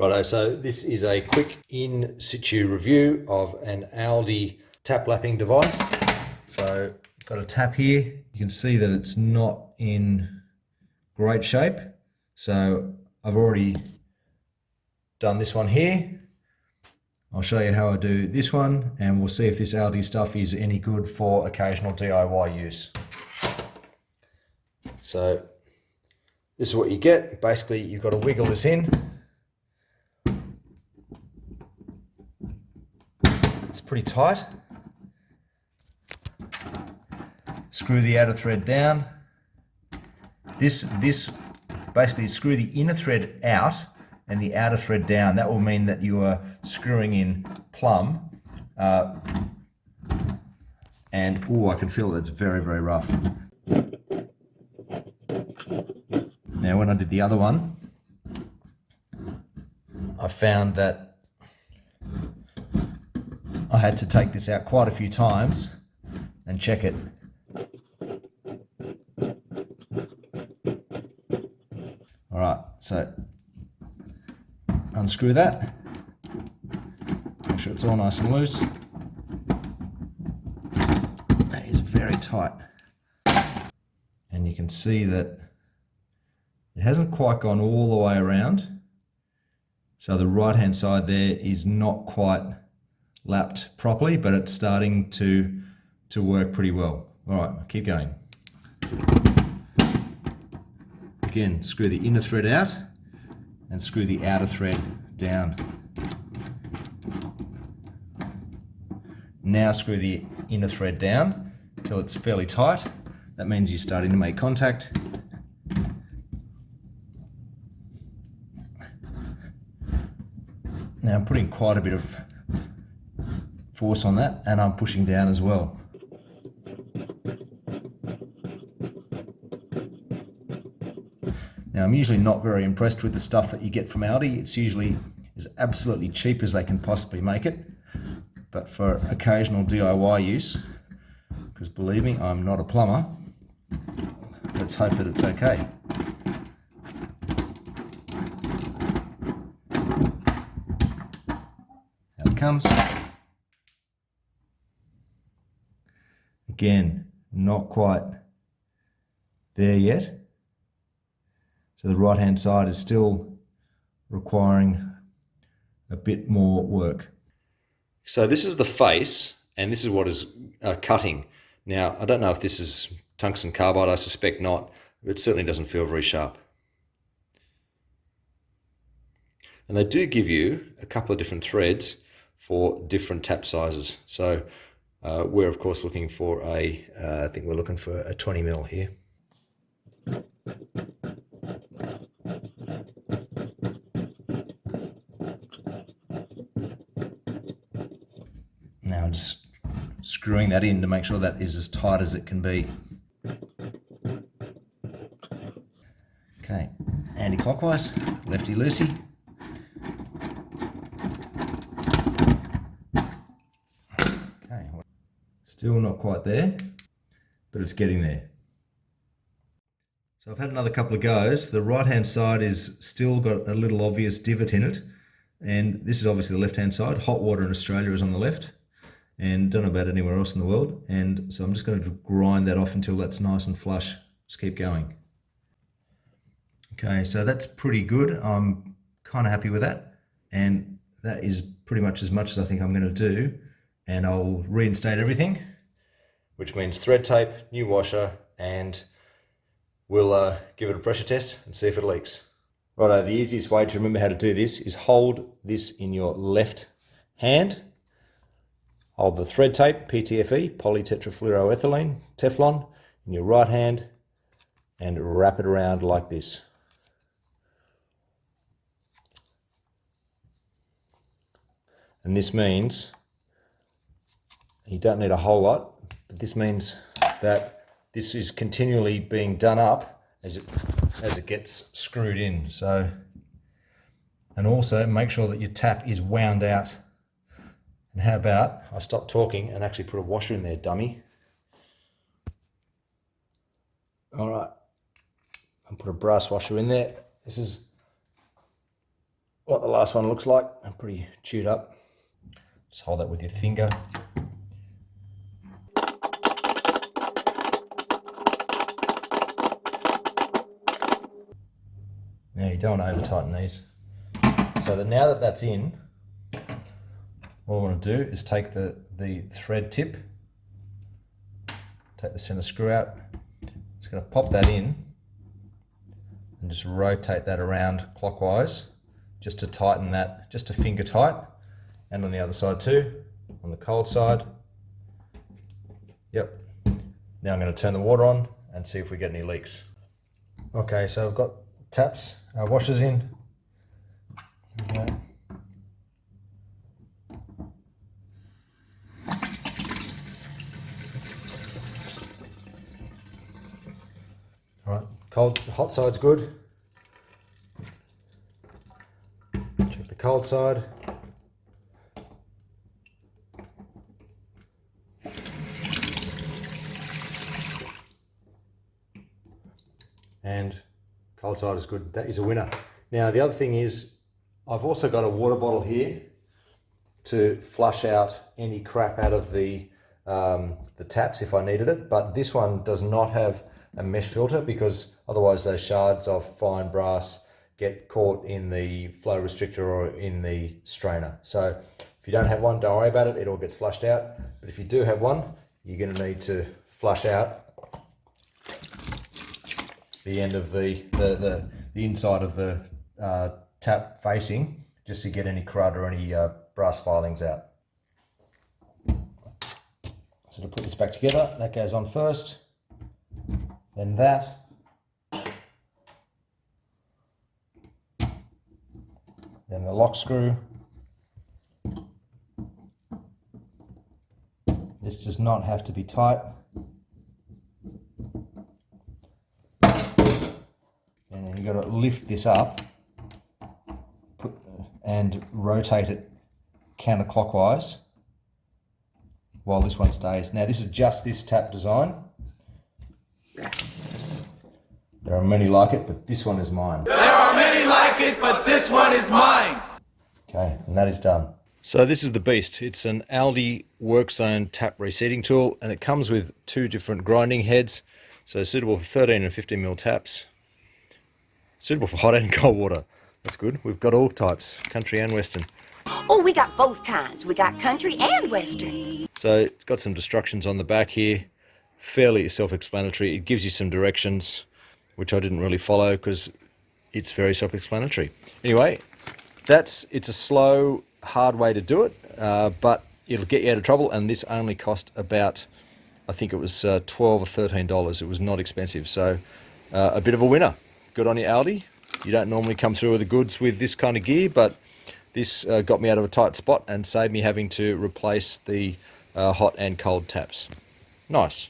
Righto, so this is a quick in situ review of an Aldi tap lapping device. So got a tap here. You can see that it's not in great shape. So I've already done this one here. I'll show you how I do this one and we'll see if this Aldi stuff is any good for occasional DIY use. So this is what you get. Basically, you've got to wiggle this in. It's pretty tight. Screw the outer thread down. This basically screw the inner thread out and the outer thread down. That will mean that you are screwing in plumb. And oh, I can feel that's very, very rough. Now, when I did the other one, I found that I had to take this out quite a few times and check it. All right, so unscrew that. Make sure it's all nice and loose. That is very tight. And you can see that it hasn't quite gone all the way around. So the right-hand side there is not quite lapped properly, but it's starting to work pretty well. All right, keep going. Again, screw the inner thread out and screw the outer thread down. Now screw the inner thread down until it's fairly tight. That means you're starting to make contact. Now I'm putting quite a bit of force on that and I'm pushing down as well. Now I'm usually not very impressed with the stuff that you get from Aldi. It's usually as absolutely cheap as they can possibly make it. But for occasional DIY use, because believe me, I'm not a plumber, let's hope that it's okay. Out it comes. Again, not quite there yet. So the right hand side is still requiring a bit more work. So this is the face and this is what is cutting. Now, I don't know if this is tungsten carbide, I suspect not, but it certainly doesn't feel very sharp. And they do give you a couple of different threads for different tap sizes. So we're of course looking for I think we're looking for a 20 mil here. Now I'm just screwing that in to make sure that is as tight as it can be. Okay, anti-clockwise, lefty-loosey. Okay, still not quite there, but it's getting there. So I've had another couple of goes. The right-hand side is still got a little obvious divot in it. And this is obviously the left-hand side. Hot water in Australia is on the left. And don't know about anywhere else in the world. And so I'm just going to grind that off until that's nice and flush. Just keep going. Okay, so that's pretty good. I'm kind of happy with that. And that is pretty much as I think I'm going to do. And I'll reinstate everything, which means thread tape, new washer, and we'll give it a pressure test and see if it leaks. Righto, the easiest way to remember how to do this is hold this in your left hand. Hold the thread tape, PTFE, polytetrafluoroethylene, Teflon, in your right hand and wrap it around like this. And this means, you don't need a whole lot, but this means that this is continually being done up as it gets screwed in. So, and also make sure that your tap is wound out. And how about I stop talking and actually put a washer in there, dummy. All right, I'll put a brass washer in there. This is what the last one looks like. I'm pretty chewed up. Just hold that with your finger. Now you don't want to over tighten these. So that now that that's in, what I want to do is take the thread tip, take the center screw out. Just going to pop that in and just rotate that around clockwise just to tighten that, just to finger tight. And on the other side too, on the cold side. Yep. Now I'm going to turn the water on and see if we get any leaks. Okay, so I've got taps, washers in. Okay. All right, hot side's good. Check the cold side. And cold side is good. That is a winner. Now the other thing is, I've also got a water bottle here to flush out any crap out of the taps if I needed it, but this one does not have a mesh filter because otherwise those shards of fine brass get caught in the flow restrictor or in the strainer. So if you don't have one, don't worry about it, it all gets flushed out. But if you do have one, you're going to need to flush out the end of the inside of the tap facing, just to get any crud or any brass filings out. So to put this back together, that goes on first, then that, then the lock screw. This does not have to be tight. And then you've got to lift this up and rotate it counterclockwise while this one stays. Now this is just this tap design. There are many like it, but this one is mine. There are many like it, but this one is mine. Okay, and that is done. So this is the beast. It's an Aldi Workzone tap reseating tool, and it comes with two different grinding heads, so suitable for 13 and 15mm taps. Suitable for hot and cold water. That's good. We've got all types, country and western. Oh, we got both kinds. We got country and western. So it's got some instructions on the back here. Fairly self-explanatory. It gives you some directions, which I didn't really follow because it's very self-explanatory. Anyway, it's a slow, hard way to do it, but it'll get you out of trouble, and this only cost about, I think it was $12 or $13. It was not expensive, so a bit of a winner. Good on you, Aldi. You don't normally come through with the goods with this kind of gear, but this got me out of a tight spot and saved me having to replace the hot and cold taps. Nice.